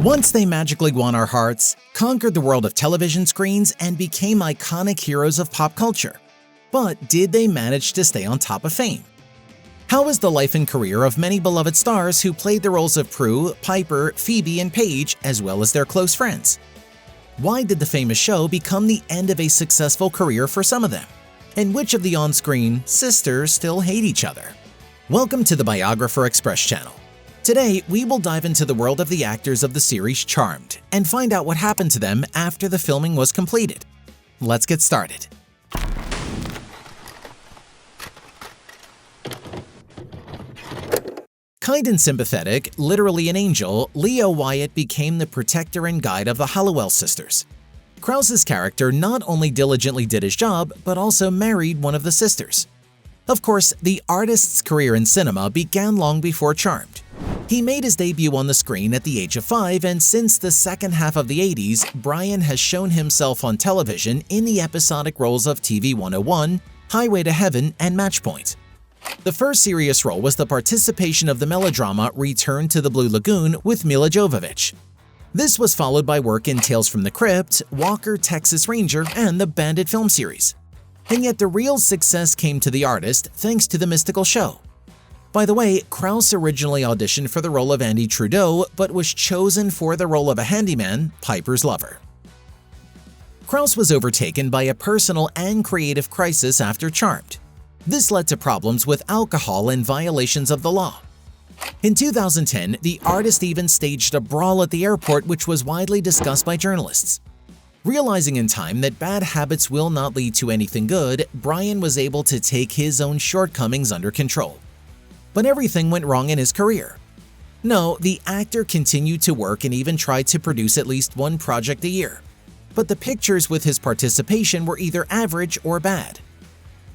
Once they magically won our hearts, conquered the world of television screens, and became iconic heroes of pop culture. But did they manage to stay on top of fame? How is the life and career of many beloved stars who played the roles of Prue, Piper, Phoebe, and Paige, as well as their close friends? Why did the famous show become the end of a successful career for some of them? And which of the on-screen sisters still hate each other? Welcome to the Biographer Express channel. Today, we will dive into the world of the actors of the series Charmed and find out what happened to them after the filming was completed. Let's get started. Kind and sympathetic, literally an angel, Leo Wyatt became the protector and guide of the Halliwell sisters. Krause's character not only diligently did his job, but also married one of the sisters. Of course, the artist's career in cinema began long before Charmed. He made his debut on the screen at the age of 5, and since the second half of the 80s, Brian has shown himself on television in the episodic roles of TV 101, Highway to Heaven, and Matchpoint. The first serious role was the participation of the melodrama Return to the Blue Lagoon with Milla Jovovich. This was followed by work in Tales from the Crypt, Walker, Texas Ranger, and the Bandit film series. And yet the real success came to the artist thanks to the mystical show. By the way, Krause originally auditioned for the role of Andy Trudeau, but was chosen for the role of a handyman, Piper's lover. Krause was overtaken by a personal and creative crisis after Charmed. This led to problems with alcohol and violations of the law. In 2010, the artist even staged a brawl at the airport, which was widely discussed by journalists. Realizing in time that bad habits will not lead to anything good, Brian was able to take his own shortcomings under control. But everything went wrong in his career. No, the actor continued to work and even tried to produce at least one project a year. But the pictures with his participation were either average or bad.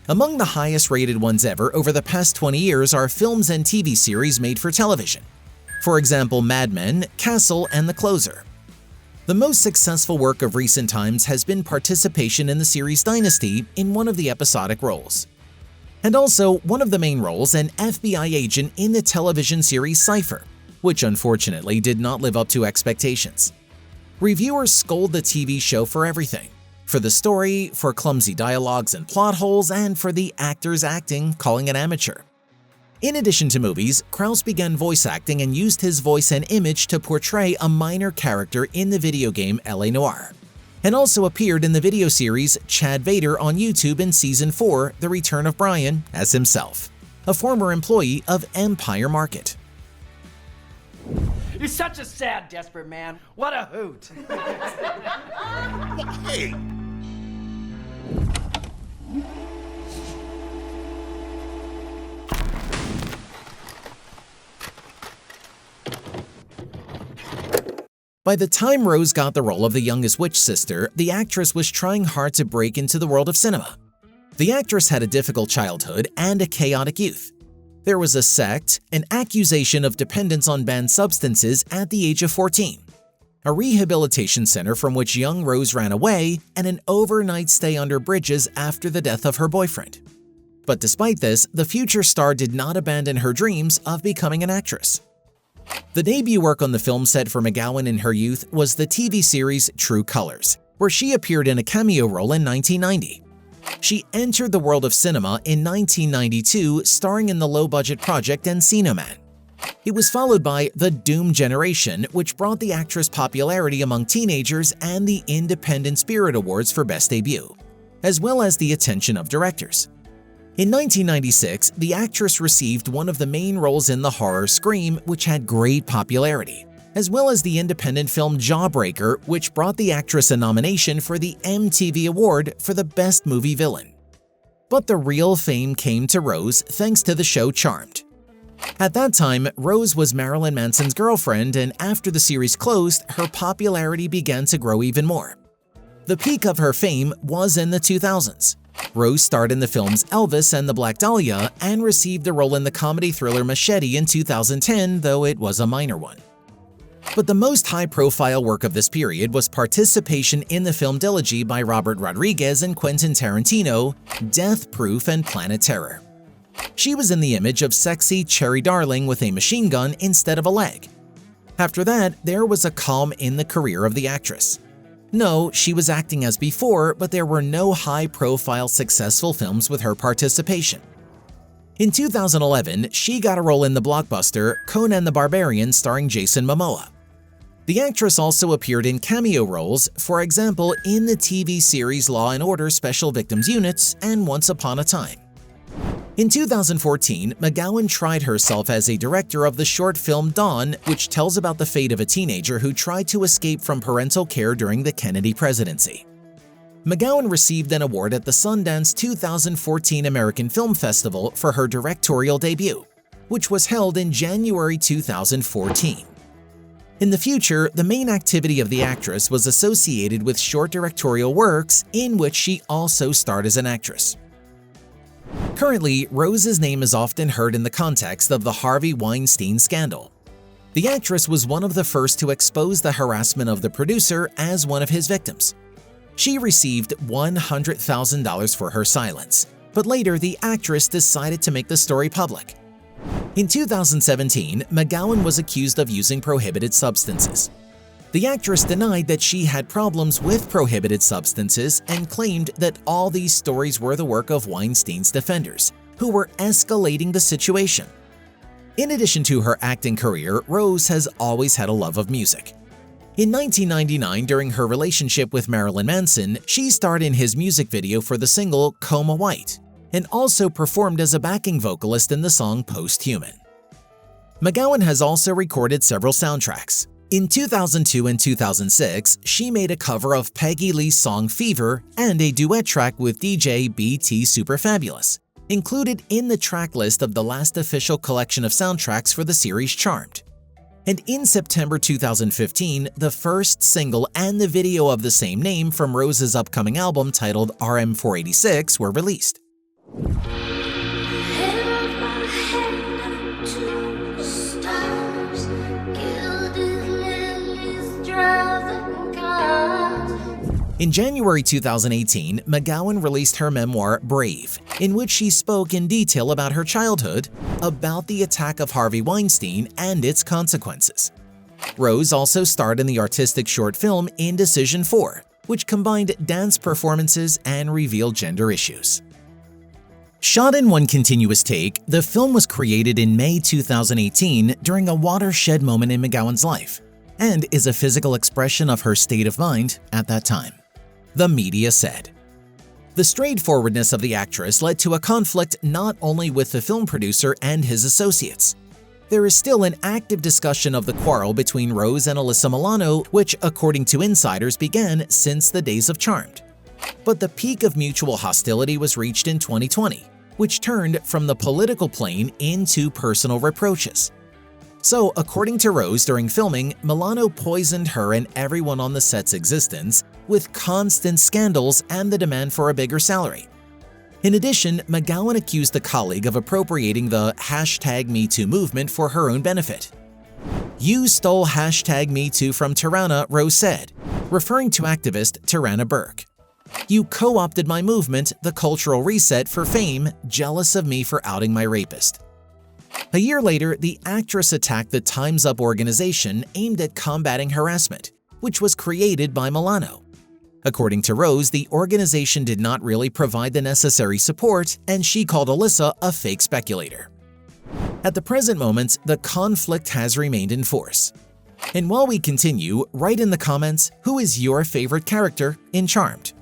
Among the highest rated ones ever over the past 20 years are films and TV series made for television. For example, Mad Men, Castle, and The Closer. The most successful work of recent times has been participation in the series Dynasty in one of the episodic roles. And also, one of the main roles, an FBI agent in the television series Cypher, which unfortunately did not live up to expectations. Reviewers scold the TV show for everything. For the story, for clumsy dialogues and plot holes, and for the actors acting, calling it amateur. In addition to movies, Krause began voice acting and used his voice and image to portray a minor character in the video game L.A. Noire, and also appeared in the video series Chad Vader on YouTube in Season 4, The Return of Brian, as himself, a former employee of Empire Market. You're such a sad, desperate man. What a hoot. Hey! By the time Rose got the role of the youngest witch sister, the actress was trying hard to break into the world of cinema. The actress had a difficult childhood and a chaotic youth. There was a sect, an accusation of dependence on banned substances at the age of 14, a rehabilitation center from which young Rose ran away, and an overnight stay under bridges after the death of her boyfriend. But despite this, the future star did not abandon her dreams of becoming an actress. The debut work on the film set for McGowan in her youth was the TV series True Colors, where she appeared in a cameo role in 1990. She entered the world of cinema in 1992, starring in the low-budget project Encino Man. It was followed by The Doom Generation, which brought the actress popularity among teenagers and the Independent Spirit Awards for Best Debut, as well as the attention of directors. In 1996, the actress received one of the main roles in the horror Scream, which had great popularity, as well as the independent film Jawbreaker, which brought the actress a nomination for the MTV Award for the Best Movie Villain. But the real fame came to Rose thanks to the show Charmed. At that time, Rose was Marilyn Manson's girlfriend, and after the series closed, her popularity began to grow even more. The peak of her fame was in the 2000s. Rose starred in the films Elvis and the Black Dahlia and received a role in the comedy thriller Machete in 2010, though it was a minor one. But the most high-profile work of this period was participation in the film Dilogy by Robert Rodriguez and Quentin Tarantino, Death Proof, and Planet Terror. She was in the image of sexy Cherry Darling with a machine gun instead of a leg. After that, there was a calm in the career of the actress. No, she was acting as before, but there were no high-profile successful films with her participation. In 2011, she got a role in the blockbuster Conan the Barbarian starring Jason Momoa. The actress also appeared in cameo roles, for example in the TV series Law & Order Special Victims Units and Once Upon a Time. In 2014, McGowan tried herself as a director of the short film Dawn, which tells about the fate of a teenager who tried to escape from parental care during the Kennedy presidency. McGowan received an award at the Sundance 2014 American Film Festival for her directorial debut, which was held in January 2014. In the future, the main activity of the actress was associated with short directorial works in which she also starred as an actress. Currently, Rose's name is often heard in the context of the Harvey Weinstein scandal. The actress was one of the first to expose the harassment of the producer as one of his victims. She received $100,000 for her silence, but later the actress decided to make the story public. In 2017, McGowan was accused of using prohibited substances. The actress denied that she had problems with prohibited substances and claimed that all these stories were the work of Weinstein's defenders, who were escalating the situation. In addition to her acting career, Rose has always had a love of music. In 1999, during her relationship with Marilyn Manson, she starred in his music video for the single Coma White, and also performed as a backing vocalist in the song Posthuman. McGowan has also recorded several soundtracks. In 2002 and 2006, she made a cover of Peggy Lee's song Fever and a duet track with DJ BT Superfabulous, included in the track list of the last official collection of soundtracks for the series Charmed. And in September 2015, the first single and the video of the same name from Rose's upcoming album titled RM486 were released. In January 2018, McGowan released her memoir Brave, in which she spoke in detail about her childhood, about the attack of Harvey Weinstein and its consequences. Rose also starred in the artistic short film Indecision 4, which combined dance performances and revealed gender issues. Shot in one continuous take, the film was created in May 2018 during a watershed moment in McGowan's life, and is a physical expression of her state of mind at that time. The media said. The straightforwardness of the actress led to a conflict not only with the film producer and his associates. There is still an active discussion of the quarrel between Rose and Alyssa Milano, which, according to insiders, began since the days of Charmed. But the peak of mutual hostility was reached in 2020, which turned from the political plane into personal reproaches. So, according to Rose, during filming, Milano poisoned her and everyone on the set's existence with constant scandals and the demand for a bigger salary. In addition, McGowan accused a colleague of appropriating the #MeToo movement for her own benefit. "You stole #MeToo from Tarana," Rose said, referring to activist Tarana Burke. "You co-opted my movement, the cultural reset, for fame, jealous of me for outing my rapist." A year later, the actress attacked the Time's Up organization aimed at combating harassment, which was created by Milano. According to Rose, the organization did not really provide the necessary support, and she called Alyssa a fake speculator. At the present moment, the conflict has remained in force. And while we continue, write in the comments who is your favorite character in Charmed.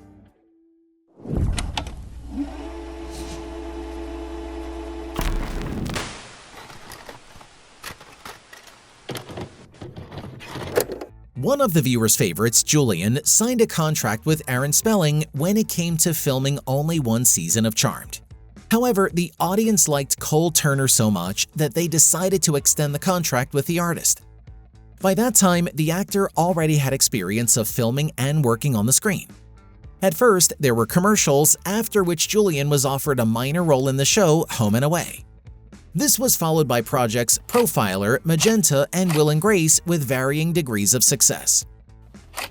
One of the viewers' favorites, Julian, signed a contract with Aaron Spelling when it came to filming only one season of Charmed. However, the audience liked Cole Turner so much that they decided to extend the contract with the artist. By that time, the actor already had experience of filming and working on the screen. At first, there were commercials, after which Julian was offered a minor role in the show Home and Away. This was followed by projects Profiler, Magenta, and Will and Grace with varying degrees of success.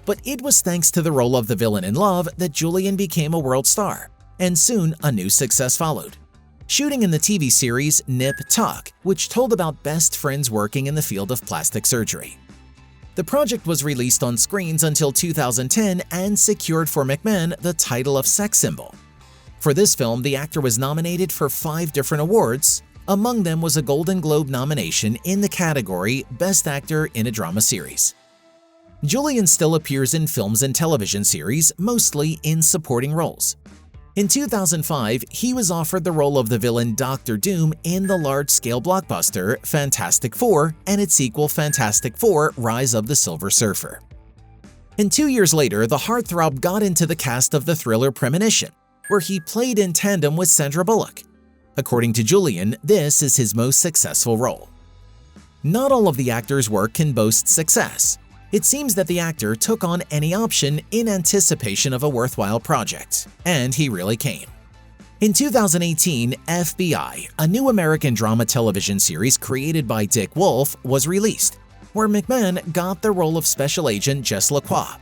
But it was thanks to the role of the villain in Love that Julian became a world star, and soon a new success followed. Shooting in the TV series Nip Tuck, which told about best friends working in the field of plastic surgery. The project was released on screens until 2010 and secured for McMahon the title of sex symbol. For this film, the actor was nominated for 5 different awards. Among them was a Golden Globe nomination in the category Best Actor in a Drama Series. Julian still appears in films and television series, mostly in supporting roles. In 2005, he was offered the role of the villain Dr. Doom in the large-scale blockbuster Fantastic Four and its sequel Fantastic Four: Rise of the Silver Surfer. And 2 years later, the heartthrob got into the cast of the thriller Premonition, where he played in tandem with Sandra Bullock. According to Julian, this is his most successful role. Not all of the actor's work can boast success. It seems that the actor took on any option in anticipation of a worthwhile project, and he really came. In 2018, FBI, a new American drama television series created by Dick Wolf, was released, where McMahon got the role of Special Agent Jess LaCroix.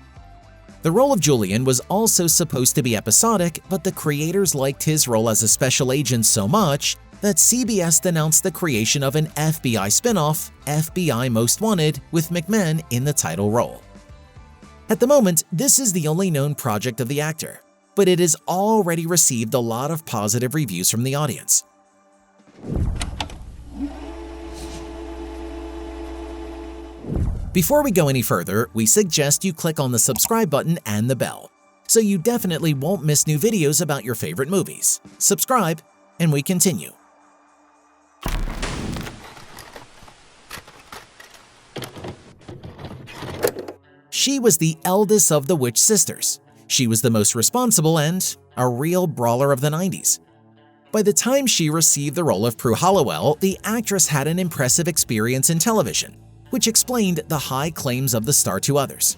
The role of Julian was also supposed to be episodic, but the creators liked his role as a special agent so much that CBS announced the creation of an FBI spin-off, FBI Most Wanted, with McMahon in the title role. At the moment, this is the only known project of the actor, but it has already received a lot of positive reviews from the audience. Before we go any further, we suggest you click on the subscribe button and the bell, so you definitely won't miss new videos about your favorite movies. Subscribe, and we continue. She was the eldest of the Witch sisters. She was the most responsible and a real brawler of the 90s. By the time she received the role of Prue Halliwell, the actress had an impressive experience in television, which explained the high claims of the star to others.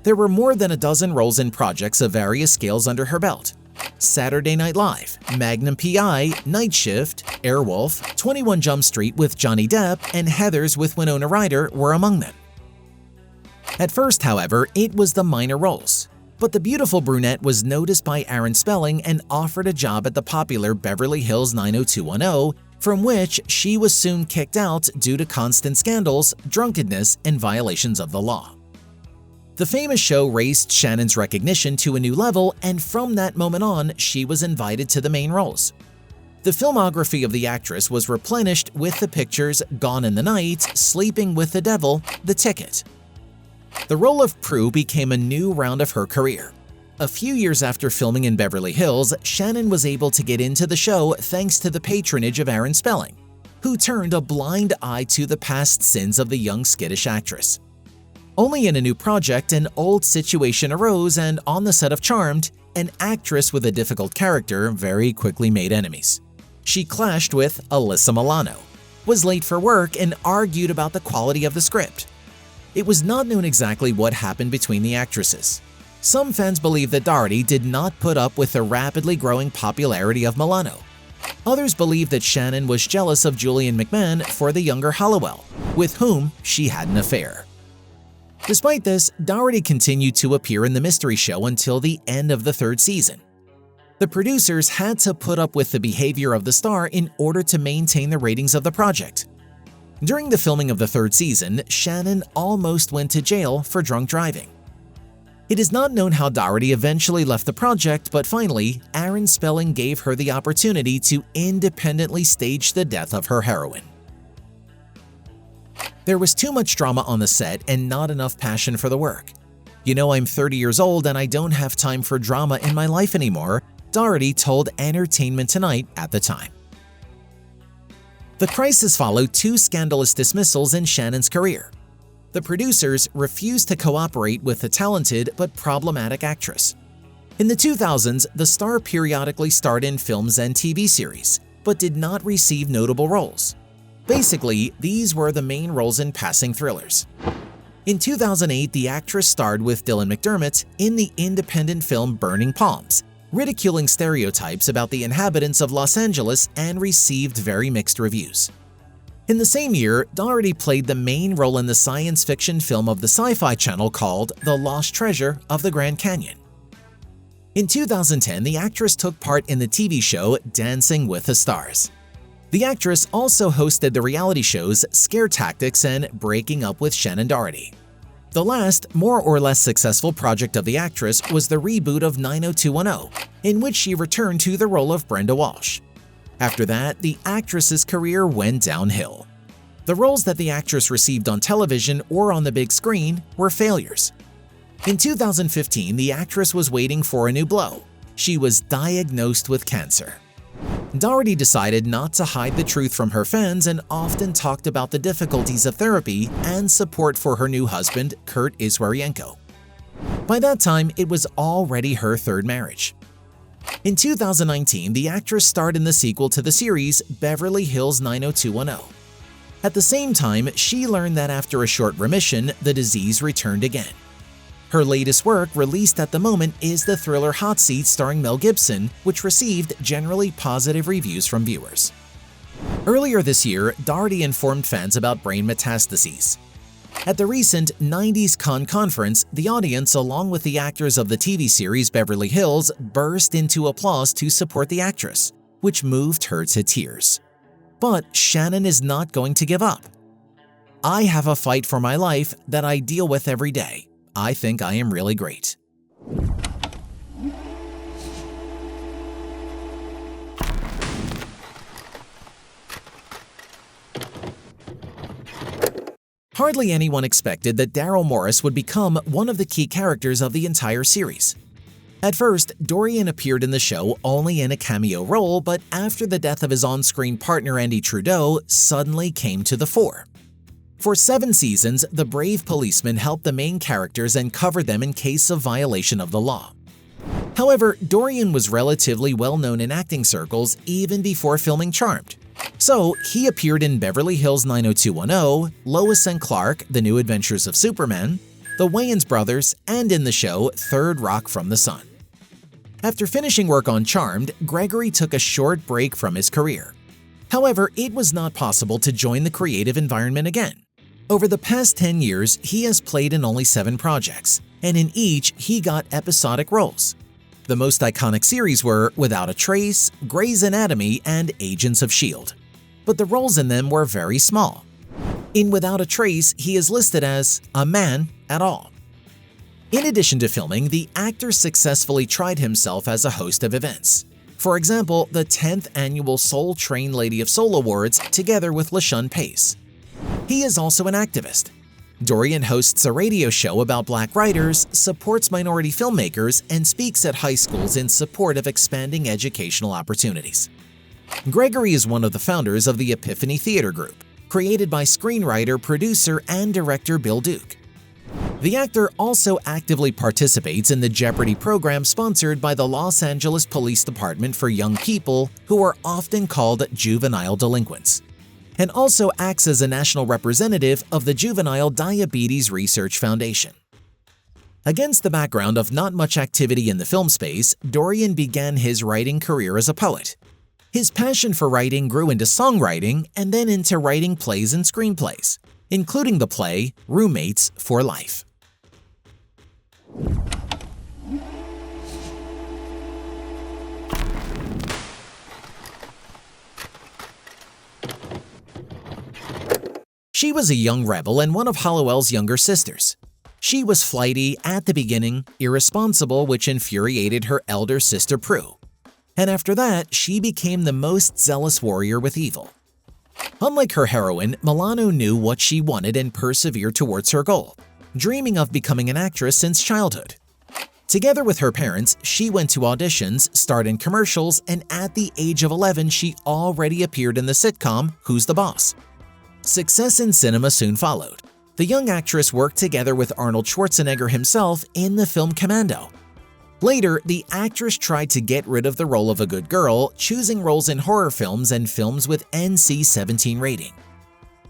There were more than a dozen roles in projects of various scales under her belt. Saturday Night Live, Magnum P.I., Night Shift, Airwolf, 21 Jump Street with Johnny Depp, and Heathers with Winona Ryder were among them. At first, however, it was the minor roles, but the beautiful brunette was noticed by Aaron Spelling and offered a job at the popular Beverly Hills 90210, from which she was soon kicked out due to constant scandals, drunkenness, and violations of the law. The famous show raised Shannen's recognition to a new level, and from that moment on, she was invited to the main roles. The filmography of the actress was replenished with the pictures Gone in the Night, Sleeping with the Devil, The Ticket. The role of Prue became a new round of her career. A few years after filming in Beverly Hills, Shannen was able to get into the show thanks to the patronage of Aaron Spelling, who turned a blind eye to the past sins of the young skittish actress. Only in a new project, an old situation arose, and on the set of Charmed, an actress with a difficult character very quickly made enemies. She clashed with Alyssa Milano, was late for work, and argued about the quality of the script. It was not known exactly what happened between the actresses. Some fans believe that Doherty did not put up with the rapidly growing popularity of Milano. Others believe that Shannen was jealous of Julian McMahon for the younger Halliwell, with whom she had an affair. Despite this, Doherty continued to appear in the mystery show until the end of the 3rd season. The producers had to put up with the behavior of the star in order to maintain the ratings of the project. During the filming of the 3rd season, Shannen almost went to jail for drunk driving. It is not known how Doherty eventually left the project, but finally, Aaron Spelling gave her the opportunity to independently stage the death of her heroine. There was too much drama on the set and not enough passion for the work. "You know, I'm 30 years old and I don't have time for drama in my life anymore," Doherty told Entertainment Tonight at the time. The crisis followed 2 scandalous dismissals in Shannen's career. The producers refused to cooperate with the talented but problematic actress. In the 2000s, the star periodically starred in films and TV series, but did not receive notable roles. Basically, these were the main roles in passing thrillers. In 2008, the actress starred with Dylan McDermott in the independent film Burning Palms, ridiculing stereotypes about the inhabitants of Los Angeles, and received very mixed reviews. In the same year, Doherty played the main role in the science fiction film of the Sci-Fi Channel called The Lost Treasure of the Grand Canyon. In 2010, the actress took part in the TV show Dancing with the Stars. The actress also hosted the reality shows Scare Tactics and Breaking Up with Shannen Doherty. The last, more or less successful project of the actress was the reboot of 90210, in which she returned to the role of Brenda Walsh. After that, the actress's career went downhill. The roles that the actress received on television or on the big screen were failures. In 2015, the actress was waiting for a new blow. She was diagnosed with cancer. Doherty decided not to hide the truth from her fans and often talked about the difficulties of therapy and support for her new husband, Kurt Iswaryenko. By that time, it was already her third marriage. In 2019, the actress starred in the sequel to the series, Beverly Hills 90210. At the same time, she learned that after a short remission, the disease returned again. Her latest work, released at the moment, is the thriller Hot Seat starring Mel Gibson, which received generally positive reviews from viewers. Earlier this year, Doherty informed fans about brain metastases. At the recent 90s Con conference, the audience, along with the actors of the TV series Beverly Hills, burst into applause to support the actress, which moved her to tears. But Shannen is not going to give up. "I have a fight for my life that I deal with every day. I think I am really great." Hardly anyone expected that Daryl Morris would become one of the key characters of the entire series. At first, Dorian appeared in the show only in a cameo role, but after the death of his on-screen partner Andy Trudeau suddenly came to the fore. For 7 seasons, the brave policeman helped the main characters and covered them in case of violation of the law. However, Dorian was relatively well-known in acting circles even before filming Charmed. So, he appeared in Beverly Hills 90210, Lois and Clark, The New Adventures of Superman, The Wayans Brothers, and in the show Third Rock from the Sun. After finishing work on Charmed, Gregory took a short break from his career. However, it was not possible to join the creative environment again. Over the past 10 years, he has played in only 7 projects, and in each, he got episodic roles. The most iconic series were Without a Trace, Grey's Anatomy, and Agents of S.H.I.E.L.D., but the roles in them were very small. In Without a Trace, he is listed as a man at all. In addition to filming, the actor successfully tried himself as a host of events. For example, the 10th annual Soul Train Lady of Soul Awards together with LaShawn Pace. He is also an activist. Dorian hosts a radio show about black writers, supports minority filmmakers, and speaks at high schools in support of expanding educational opportunities. Gregory is one of the founders of the Epiphany Theater Group, created by screenwriter, producer, and director Bill Duke. The actor also actively participates in the Jeopardy! Program sponsored by the Los Angeles Police Department for young people who are often called juvenile delinquents, and also acts as a national representative of the Juvenile Diabetes Research Foundation. Against the background of not much activity in the film space, Dorian began his writing career as a poet. His passion for writing grew into songwriting and then into writing plays and screenplays, including the play Roommates for Life. She was a young rebel and one of Halliwell's younger sisters. She was flighty at the beginning, irresponsible, which infuriated her elder sister Prue. And after that, she became the most zealous warrior with evil. Unlike her heroine, Milano knew what she wanted and persevered towards her goal, dreaming of becoming an actress since childhood. Together with her parents, she went to auditions, starred in commercials, and at the age of 11, she already appeared in the sitcom Who's the Boss? Success in cinema soon followed. The young actress worked together with Arnold Schwarzenegger himself in the film Commando. Later, the actress tried to get rid of the role of a good girl, choosing roles in horror films and films with NC-17 rating.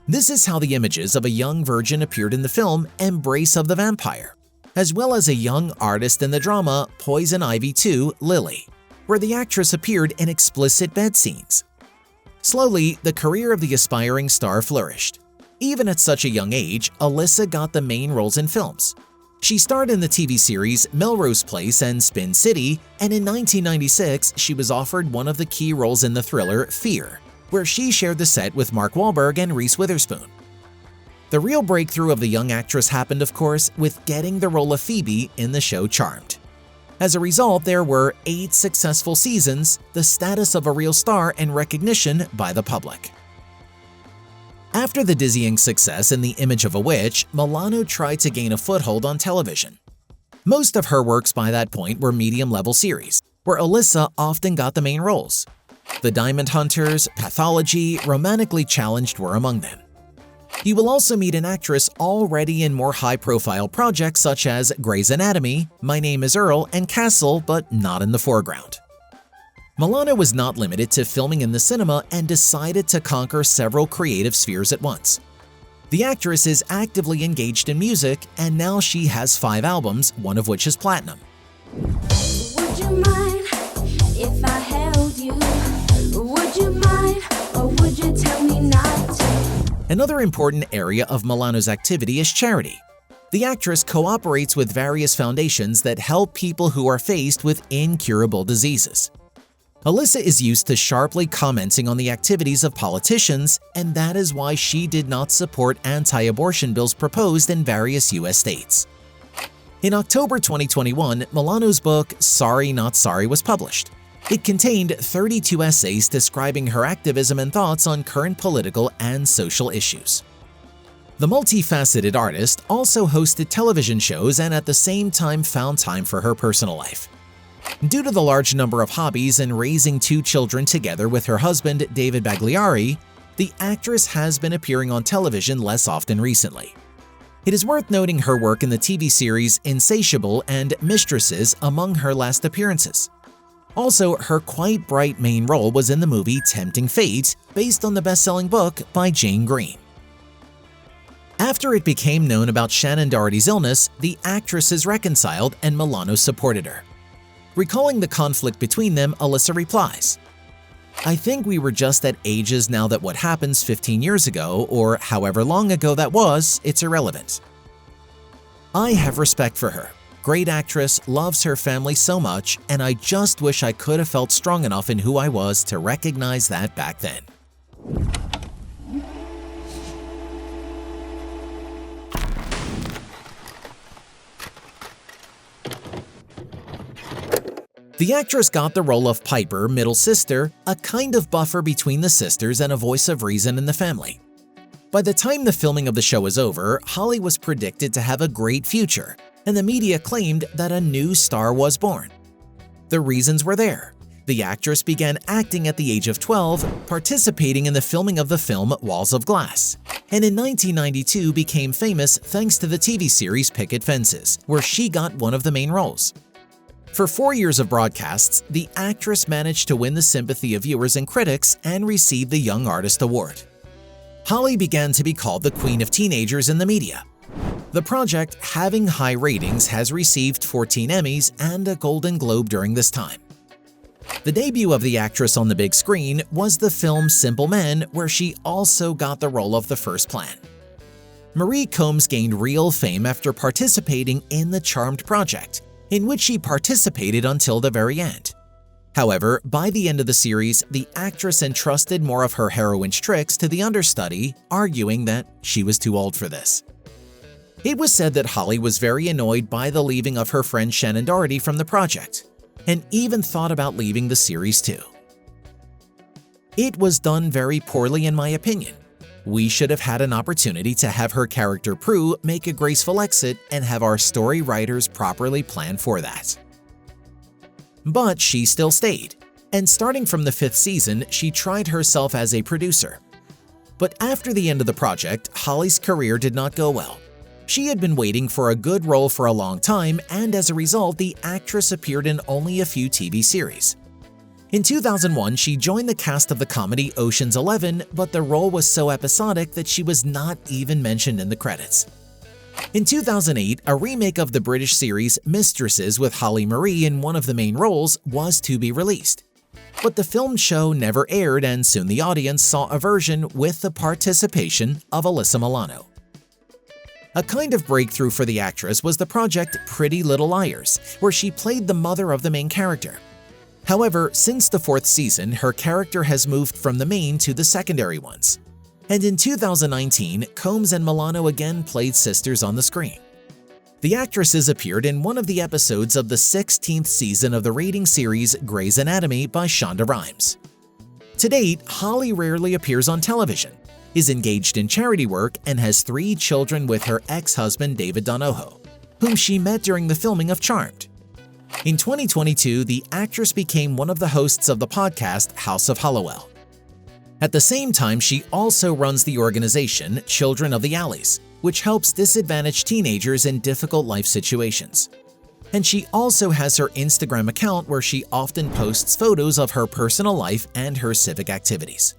This is how the images of a young virgin appeared in the film Embrace of the Vampire, as well as a young artist in the drama Poison Ivy 2: Lily, where the actress appeared in explicit bed scenes. Slowly, the career of the aspiring star flourished. Even at such a young age, Alyssa got the main roles in films. She starred in the TV series Melrose Place and Spin City, and in 1996, she was offered one of the key roles in the thriller Fear, where she shared the set with Mark Wahlberg and Reese Witherspoon. The real breakthrough of the young actress happened, of course, with getting the role of Phoebe in the show Charmed. As a result, there were 8 successful seasons, the status of a real star, and recognition by the public. After the dizzying success in The Image of a Witch, Milano tried to gain a foothold on television. Most of her works by that point were medium-level series, where Alyssa often got the main roles. The Diamond Hunters, Pathology, Romantically Challenged were among them. You will also meet an actress already in more high-profile projects such as Grey's Anatomy, My Name is Earl, and Castle, but not in the foreground. Milano was not limited to filming in the cinema and decided to conquer several creative spheres at once. The actress is actively engaged in music, and now she has 5 albums, one of which is platinum. Would you mind if I held you? Would you mind, or would you tell me not to? Another important area of Milano's activity is charity. The actress cooperates with various foundations that help people who are faced with incurable diseases. Alyssa is used to sharply commenting on the activities of politicians, and that is why she did not support anti-abortion bills proposed in various U.S. states. In October 2021, Milano's book Sorry Not Sorry was published. It contained 32 essays describing her activism and thoughts on current political and social issues. The multifaceted artist also hosted television shows and at the same time found time for her personal life. Due to the large number of hobbies and raising 2 children together with her husband, David Bagliari, the actress has been appearing on television less often recently. It is worth noting her work in the TV series Insatiable and Mistresses among her last appearances. Also, her quite bright main role was in the movie Tempting Fate, based on the best-selling book by Jane Green. After it became known about Shannen Doherty's illness, the actresses reconciled and Milano supported her. Recalling the conflict between them, Alyssa replies, "I think we were just at ages now that what happens 15 years ago, or however long ago that was, it's irrelevant. I have respect for her. Great actress, loves her family so much, and I just wish I could have felt strong enough in who I was to recognize that back then." The actress got the role of Piper, middle sister, a kind of buffer between the sisters and a voice of reason in the family. By the time the filming of the show was over, Holly was predicted to have a great future, and the media claimed that a new star was born. The reasons were there. The actress began acting at the age of 12, participating in the filming of the film Walls of Glass, and in 1992 became famous thanks to the TV series Picket Fences, where she got one of the main roles. For 4 years of broadcasts, the actress managed to win the sympathy of viewers and critics and receive the Young Artist Award. Holly began to be called the Queen of Teenagers in the media. The project, having high ratings, has received 14 Emmys and a Golden Globe during this time. The debut of the actress on the big screen was the film Simple Men, where she also got the role of the first plan. Marie Combs gained real fame after participating in the Charmed project, in which she participated until the very end. However, by the end of the series, the actress entrusted more of her heroine's tricks to the understudy, arguing that she was too old for this. It was said that Holly was very annoyed by the leaving of her friend Shannen Doherty from the project, and even thought about leaving the series too. It was done very poorly in my opinion. We should have had an opportunity to have her character Prue make a graceful exit and have our story writers properly plan for that. But she still stayed, and starting from the 5th season, she tried herself as a producer. But after the end of the project, Holly's career did not go well. She had been waiting for a good role for a long time, and as a result, the actress appeared in only a few TV series. In 2001, she joined the cast of the comedy Ocean's 11, but the role was so episodic that she was not even mentioned in the credits. In 2008, a remake of the British series Mistresses with Holly Marie in one of the main roles was to be released. But the filmed show never aired, and soon the audience saw a version with the participation of Alyssa Milano. A kind of breakthrough for the actress was the project Pretty Little Liars, where she played the mother of the main character. However, since the 4th season, her character has moved from the main to the secondary ones. And in 2019, Combs and Milano again played sisters on the screen. The actresses appeared in one of the episodes of the 16th season of the rating series Grey's Anatomy by Shonda Rhimes. To date, Holly rarely appears on television, is engaged in charity work, and has 3 children with her ex-husband David Donoho, whom she met during the filming of Charmed. In 2022, the actress became one of the hosts of the podcast House of Halliwell. At the same time, she also runs the organization Children of the Alleys, which helps disadvantaged teenagers in difficult life situations. And she also has her Instagram account where she often posts photos of her personal life and her civic activities.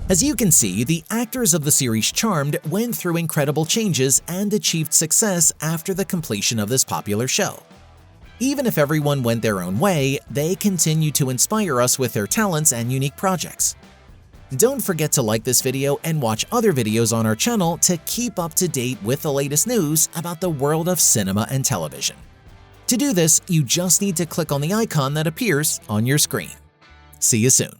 As you can see, the actors of the series Charmed went through incredible changes and achieved success after the completion of this popular show. Even if everyone went their own way, they continue to inspire us with their talents and unique projects. Don't forget to like this video and watch other videos on our channel to keep up to date with the latest news about the world of cinema and television. To do this, you just need to click on the icon that appears on your screen. See you soon.